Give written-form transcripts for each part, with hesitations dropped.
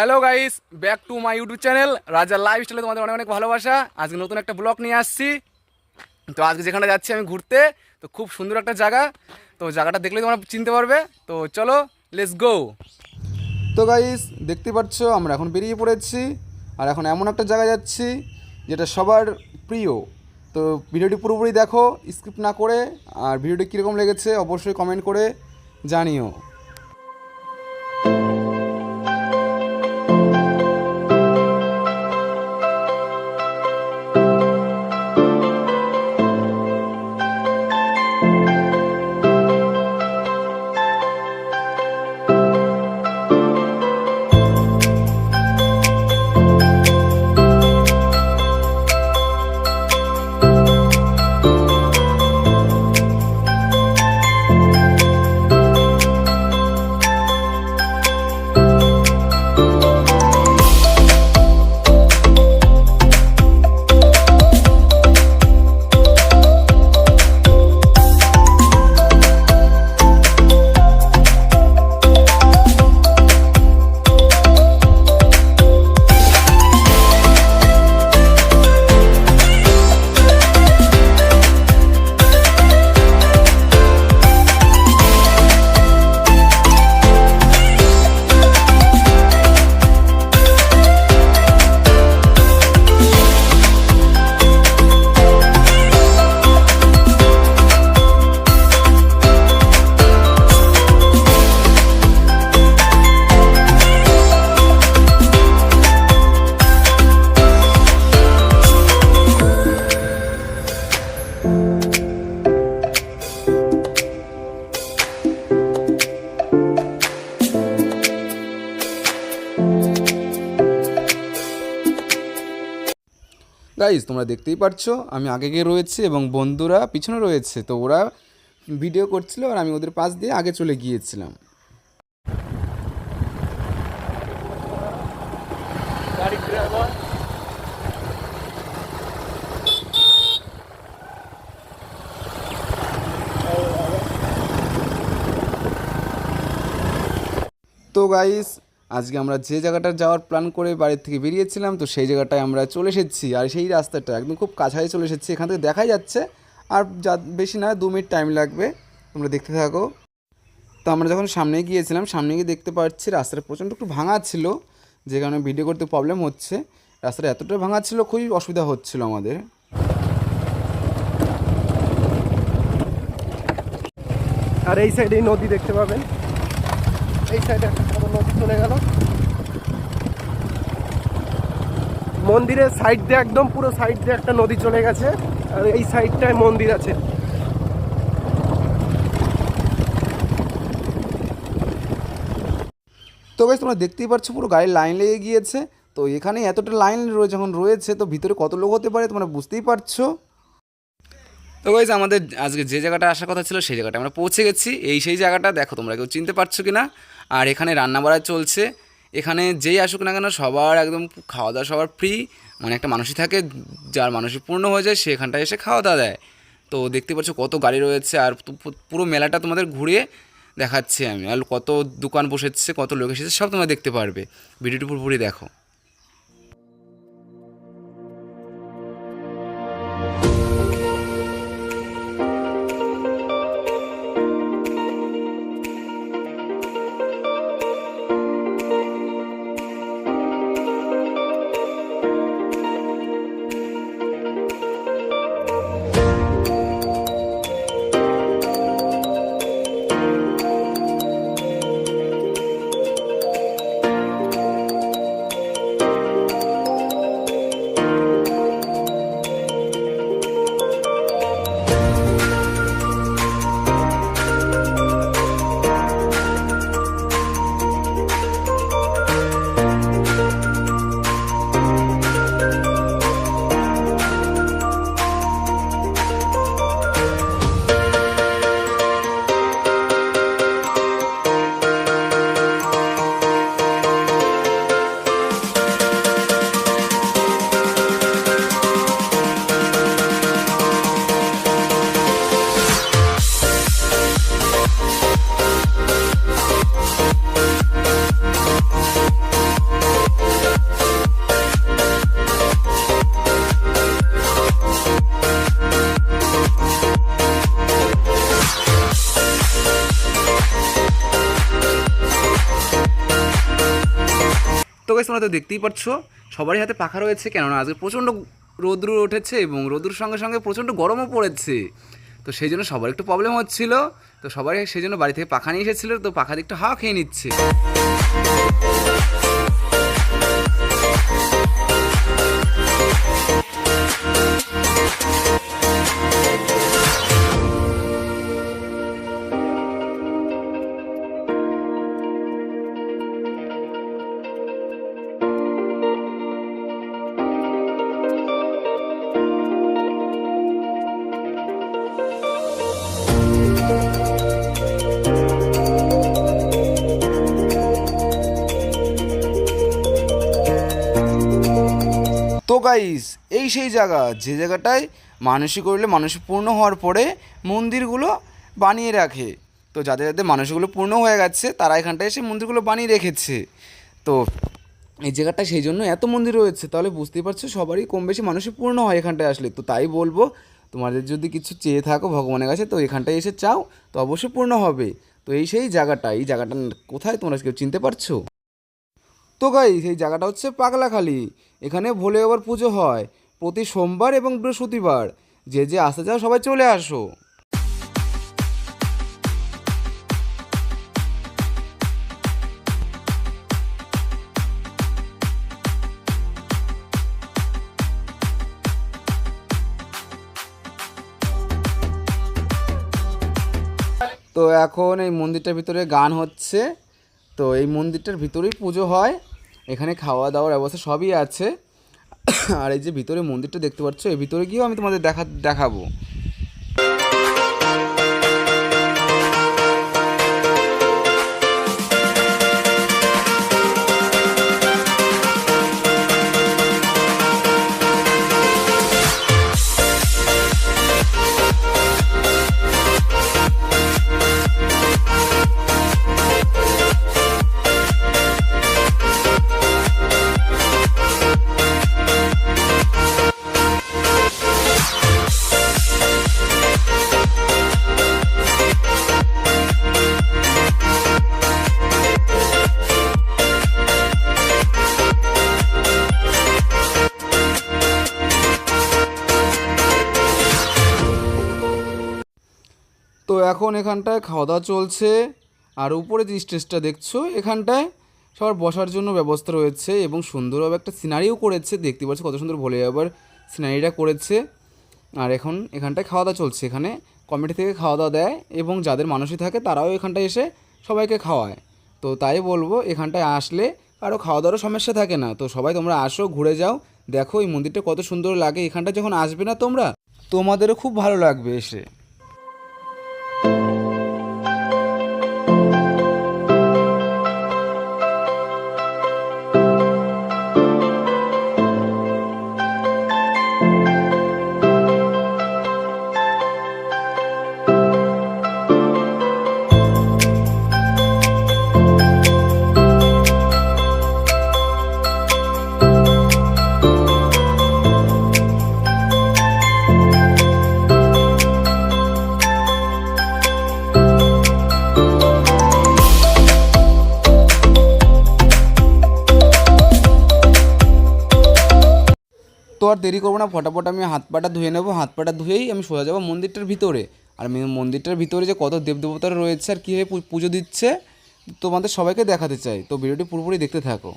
Hello guys, back to my YouTube channel রাজা লাইফস্টাইলে তোমাদের অনেক অনেক ভালোবাসা। আজকে নতুন একটা ব্লগ নিয়ে আসছি। তো আজকে যেখানে যাচ্ছি আমি ঘুরতে, তো খুব সুন্দর একটা জায়গা। তো জায়গাটা দেখলে তোমরা চিনতে পারবে। তো চলো, লেটস গো। তো গাইস, দেখতে পাচ্ছ আমরা এখন বেরিয়ে পড়েছি আর এখন এমন একটা জায়গায় যাচ্ছি যেটা সবার প্রিয়। তো ভিডিওটি পুরোপুরি দেখো, স্কিপ না করে। আর ভিডিওটি কীরকম লেগেছে অবশ্যই কমেন্ট করে জানিও। গাইজ, তোমরা দেখতেই পারছো আমি আগে গিয়ে রয়েছি এবং বন্ধুরা পিছনে রয়েছে। তো ওরা ভিডিও করছিল আর আমি ওদের পাশ দিয়ে আগে চলে গিয়েছিলাম। তো গাইস, আজকে আমরা যে জায়গাটা যাওয়ার প্ল্যান করে বাড়ির থেকে বেরিয়েছিলাম, তো সেই জায়গাটায় আমরা চলে এসেছি। আর সেই রাস্তাটা একদম খুব কাছাকাছি চলে এসেছি, এখান থেকে দেখাই যাচ্ছে। আর বেশি না, 2 মিনিট টাইম লাগবে, তোমরা দেখতে থাকো। তো আমরা যখন সামনে গিয়েছিলাম, সামনে গিয়ে দেখতে পাচ্ছি রাস্তাটা প্রচণ্ড একটু ভাঙা ছিল, যে কারণে ভিডিও করতে প্রবলেম হচ্ছে। রাস্তাটা এতটা ভাঙা ছিল, খুবই অসুবিধা হচ্ছিল আমাদের। আর এই সাইডে নদী দেখতে পাবেন, এই সাইডে একটা বড় নদী চলে গেল। মন্দিরের সাইড দিয়ে একদম পুরো সাইড দিয়ে একটা নদী চলে গেছে, আর এই সাইডটায় মন্দির আছে। তো গাইস, তোমরা দেখতেই পাচ্ছ পুরো গাড়ির লাইন লেগে গিয়েছে। তো এখানে এতটা লাইন যখন রয়েছে, তো ভিতরে কত লোক হতে পারে তোমরা বুঝতেই পারছো। তো গাইস, আমাদের আজকে যে জায়গাটা আসার কথা ছিল সেই জায়গাটা আমরা পৌঁছে গেছি। সেই জায়গাটা দেখো, তোমরা কেউ চিনতে পারছো কি না। আর এখানে রান্না বাড়া চলছে। এখানে যেই আসুক না কেন সবার একদম খাওয়া দাওয়া সবার ফ্রি। মানে একটা মানুষই থাকে, যার মানসিক পূর্ণ হয়ে যায় সে এখানটায় এসে খাওয়া দাওয়া দেয়। তো দেখতে পাচ্ছ কত গাড়ি রয়েছে, আর পুরো মেলাটা তোমাদের ঘুরিয়ে দেখাচ্ছি আমি। আর কত দোকান বসেছে, কত লোক এসেছে, সব তোমরা দেখতে পারবে। ভিডিওটি পুরোপুরি দেখো। গাইস তোমরা তো দেখতেই পাচ্ছ সবারই হাতে পাখা রয়েছে, কেননা আজকে প্রচণ্ড রোদ্র উঠেছে এবং রোদ্রুর সঙ্গে সঙ্গে প্রচণ্ড গরমও পড়েছে। তো সেই জন্য সবার একটু প্রবলেম হচ্ছিল, তো সবাই সেই জন্য বাড়ি থেকে পাখা নিয়ে এসেছিলো, তো পাখা দিয়ে একটু হাওয়া খেয়ে নিচ্ছে। তো গাইস এই সেই জায়গা যে জায়গাটায় মানসিক করলে মানসিক পূর্ণ হওয়ার পরে মন্দিরগুলো বানিয়ে রাখে। তো যাদের যাদের মানসিকগুলো পূর্ণ হয়ে গেছে তারা এখানটায় এসে মন্দিরগুলো বানিয়ে রেখেছে। তো এই জায়গাটা সেই জন্য এত মন্দির রয়েছে, তাহলে বুঝতেই পারছো সবারই কম বেশি মানসিক পূর্ণ হয় এখানটায় আসলে। তো তাই বলবো তোমাদের যদি কিছু চেয়ে থাকো ভগবানের কাছে তো এখানটায় এসে চাও তো অবশ্যই পূর্ণ হবে। তো এই সেই জায়গাটা, এই জায়গাটা কোথায় তোমরা কেউ চিনতে পারছো? তো গাইস এই জায়গাটা হচ্ছে পাগলাখালি। এখানে ভোলে বাবার পুজো হয় প্রতি সোমবার এবং বৃহস্পতিবার। যে যে আসতে চাও সবাই চলে আসো। তো এখন এই মন্দিরটার ভিতরে গান হচ্ছে। তো এই মন্দিরটার ভিতরেই পুজো হয়, এখানে খাওয়া দাওয়ার ব্যবস্থা সবই আছে। আর এই যে ভিতরে মন্দিরটা দেখতে পাচ্ছ, এই ভিতরে গিয়েও আমি তোমাদের দেখাবো। তো এখন এখানটায় খাওয়া দাওয়া চলছে। আর উপরে যে স্টেজটা দেখছো এখানটায় সবার বসার জন্য ব্যবস্থা রয়েছে এবং সুন্দরভাবে একটা সিনারিও করেছে, দেখতে পাচ্ছ কত সুন্দর ভোলে বাবার সিনারিটা করেছে। আর এখন এখানটায় খাওয়া দাওয়া চলছে, এখানে কমিটি থেকে খাওয়া দাওয়া দেয় এবং যাদের মানসিক থাকে তারাও এখানটায় এসে সবাইকে খাওয়ায়। তো তাই বলবো এখানটায় আসলে কারো খাওয়া দাওয়ারও সমস্যা থাকে না। তো সবাই তোমরা আসো, ঘুরে যাও, দেখো এই মন্দিরটা কত সুন্দর লাগে। এখানটায় যখন আসবে না তোমরা, তোমাদেরও খুব ভালো লাগবে এসে। তো আর দেরি করবো না, ফটাফট আমি হাত পাটা ধুয়ে নেবো। হাত পাটা ধুয়েই আমি সোজা যাবো মন্দিরটার ভিতরে। আর মন্দিরটার ভিতরে যে কত দেবদেবতারা রয়েছে আর কীভাবে পুজো দিচ্ছে তোমাদের সবাইকে দেখাতে চাই। তো ভিডিওটি পুরোপুরি দেখতে থাকো।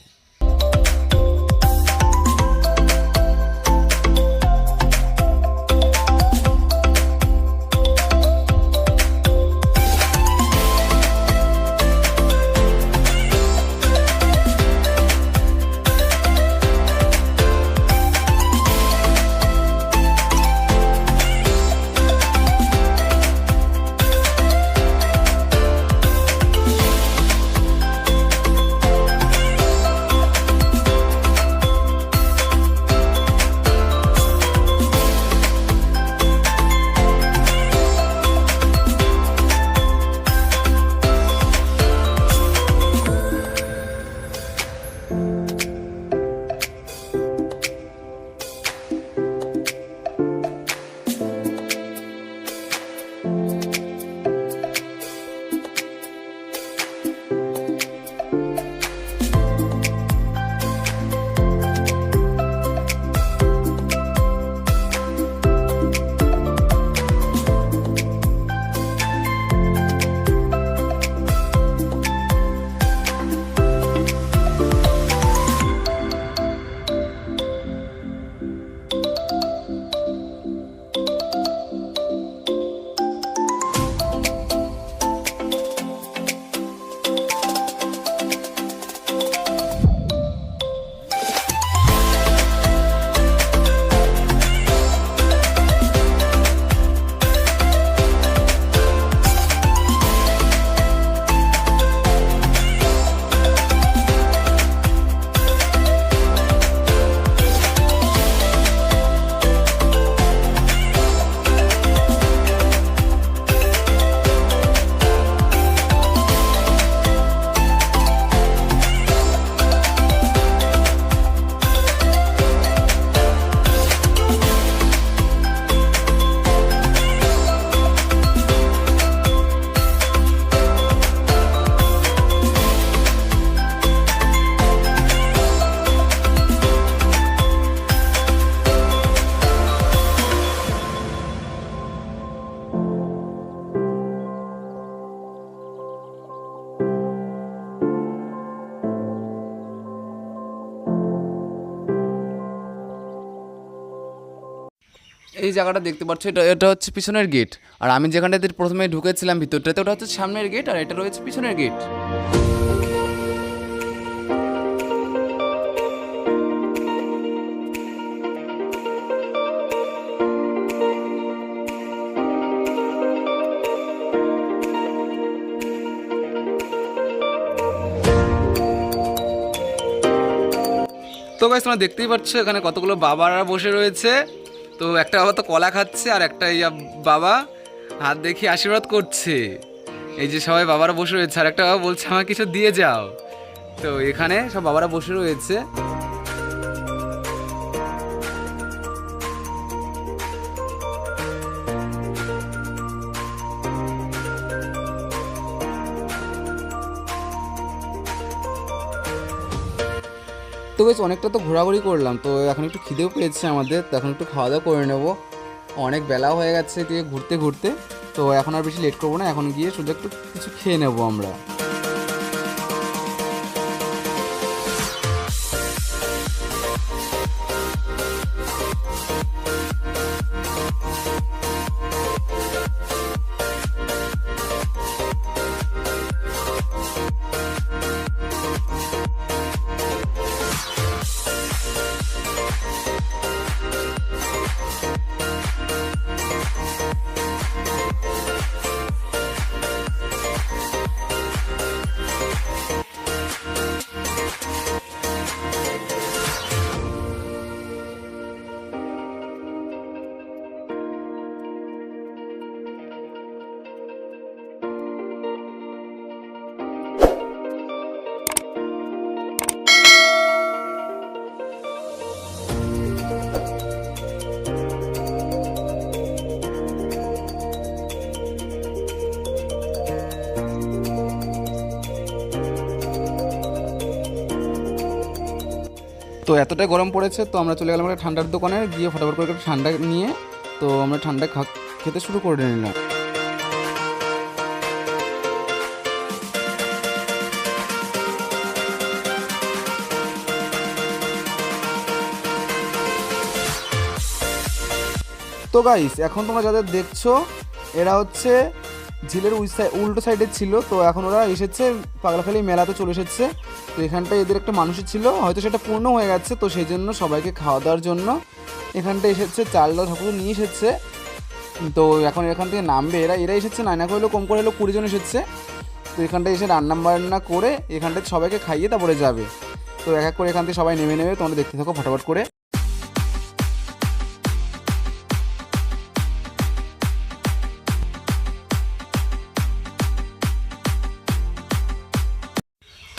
জায়গাটা দেখতে পাচ্ছ, এটা হচ্ছে পিছনের গেট। আর আমি যেখানটাতে প্রথমে ঢুকেছিলাম ভিতরটাতে, ওটা হচ্ছে সামনের গেট, আর এটা রয়েছে পিছনের গেট। তো গাইস তোমরা দেখতেই পাচ্ছ এখানে কতগুলো বাবারা বসে রয়েছে। তো একটা বাবা তো কলা খাচ্ছে, আর একটা বাবা হাত দেখিয়ে আশীর্বাদ করছে। এই যে সবাই বাবারা বসে রয়েছে, আর একটা বাবা বলছে আমাকে কিছু দিয়ে যাও। তো এখানে সব বাবারা বসে রয়েছে। তো বেশ অনেকটা তো ঘোরাঘুরি করলাম, তো এখন একটু খিদেও পেয়েছে আমাদের, তো এখন একটু খাওয়া দাওয়া করে নেবো। অনেক বেলাও হয়ে গেছে দিয়ে ঘুরতে ঘুরতে, তো এখন আর বেশি লেট করবো না, এখন গিয়ে শুধু একটু কিছু খেয়ে নেবো আমরা। তো এতটাই গরম পড়েছে, তো আমরা চলে গেলাম একটা ঠান্ডার দোকানে, গিয়ে ফটাফট করে একটা ঠান্ডা নিয়ে তো আমরা ঠান্ডা খেতে শুরু করে নিলাম। তো গাইস এখন তোমরা যাদের দেখছো এরা হচ্ছে ঝিলের উল্টো সাইডে ছিল, তো এখন ওরা এসেছে পাগলাখালী মেলাতে চলে এসেছে। তো এখানটায় এদের একটা মানুষের ছিল, হয়তো সেটা পূর্ণ হয়ে গেছে, তো সেই জন্য সবাইকে খাওয়া দাওয়ার জন্য এখানটায় এসেছে, চাল ডাল সব কিছু নিয়ে এসেছে। তো এখন এখান থেকে নামবে এরা এসেছে না করে কম করে হলেও 20 জন এসেছে। তো এখানটায় এসে রান্না বান্না করে এখানটায় সবাইকে খাইয়ে তারপরে যাবে। তো এক এক করে এখান থেকে সবাই নেমে নেবে, তোমরা দেখতে থাকো ফটাফট করে।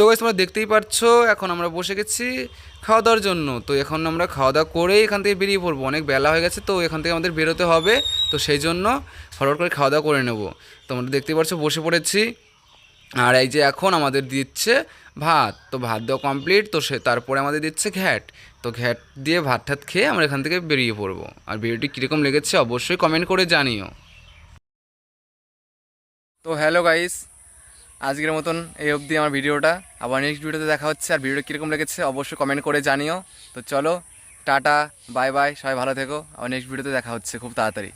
তো গাইস তোমরা দেখতেই পাচ্ছ এখন আমরা বসে গেছি খাওয়া দাওয়ার জন্য। তো এখন আমরা খাওয়া দাওয়া করে এখান থেকে বেরিয়ে পড়বো, অনেক বেলা হয়ে গেছে, তো এখান থেকে আমাদের বেরোতে হবে। তো সেই জন্য ফরওয়ার্ড করে খাওয়া দাওয়া করে নেব। তো আমরা দেখতেই পাচ্ছ বসে পড়েছি, আর এই যে এখন আমাদের দিচ্ছে ভাত। তো ভাত দেওয়া কমপ্লিট, তো তারপরে আমাদের দিচ্ছে ঘ্যাট। তো ঘ্যাট দিয়ে ভাত ঠাত খেয়ে আমরা এখান থেকে বেরিয়ে পড়বো। আর ভিডিওটি কীরকম লেগেছে অবশ্যই কমেন্ট করে জানিও। তো হ্যালো গাইস, আজকের মতন এই অবধি আমার ভিডিওটা, আবার নেক্সট ভিডিওতে দেখা হচ্ছে। আর ভিডিওটা কীরকম লেগেছে অবশ্যই কমেন্ট করে জানিও। তো চলো টাটা, বাই বাই, সবাই ভালো থেকো, আবার নেক্সট ভিডিওতে দেখা হচ্ছে খুব তাড়াতাড়ি।